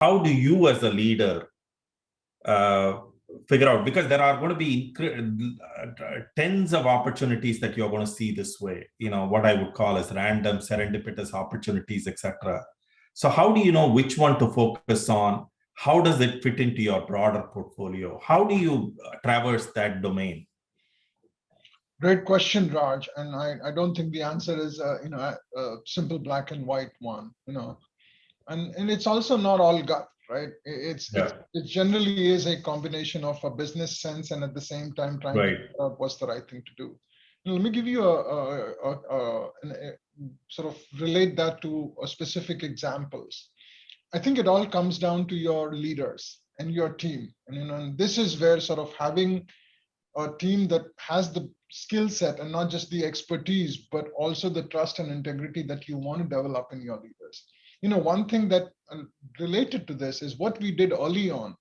how do you as a leader figure out, because there are going to be tens of opportunities that you're going to see this way, what I would call as random serendipitous opportunities, etc. So how do you know which one to focus on? How does it fit into your broader portfolio? How do you traverse that domain? Great question, Raj. And I don't think the answer is a simple black and white one, and it's also not all gut, right? It generally is a combination of a business sense and at the same time trying to figure out what's the right thing to do. Let me give you a sort of relate that to specific examples. I think it all comes down to your leaders and your team, and this is where sort of having a team that has the skill set and not just the expertise, but also the trust and integrity that you want to develop in your leaders. One thing that related to this is what we did early on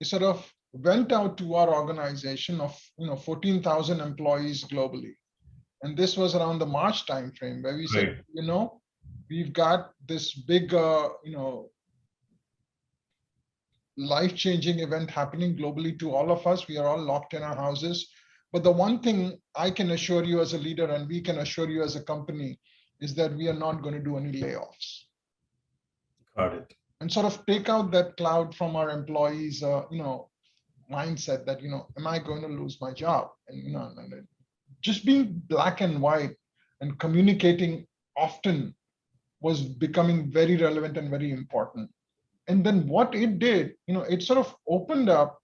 is sort of went out to our organization of 14,000 employees globally, and this was around the March timeframe where we said, we've got this big life-changing event happening globally to all of us. We are all locked in our houses. But the one thing I can assure you as a leader, and we can assure you as a company, is that we are not going to do any layoffs. Got it. And sort of take out that cloud from our employees, mindset that, am I going to lose my job? And just being black and white and communicating often was becoming very relevant and very important. And then what it did, it sort of opened up.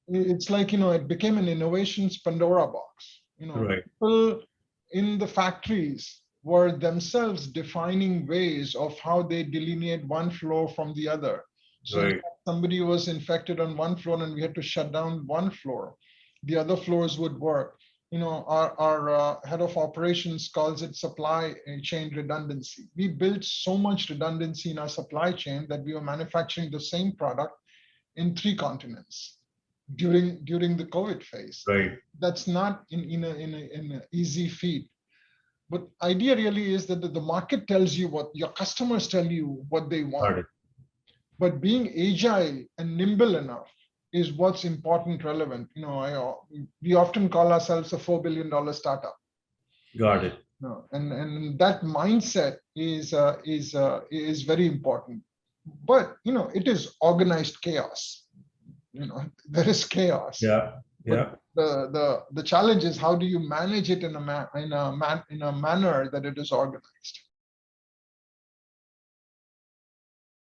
It's like, it became an innovations Pandora box. People in the factories were themselves defining ways of how they delineate one floor from the other. So if somebody was infected on one floor and we had to shut down one floor, the other floors would work. Our head of operations calls it supply chain redundancy. We built so much redundancy in our supply chain that we were manufacturing the same product in 3 continents during the COVID phase. That's not in an easy feat. But idea really is that the market tells you what your customers tell you what they want. But being agile and nimble enough is what's important, relevant. We often call ourselves a $4 billion startup. Got it. And that mindset is very important. But it is organized chaos. There is chaos. Yeah. The challenge is how do you manage it in a manner that it is organized.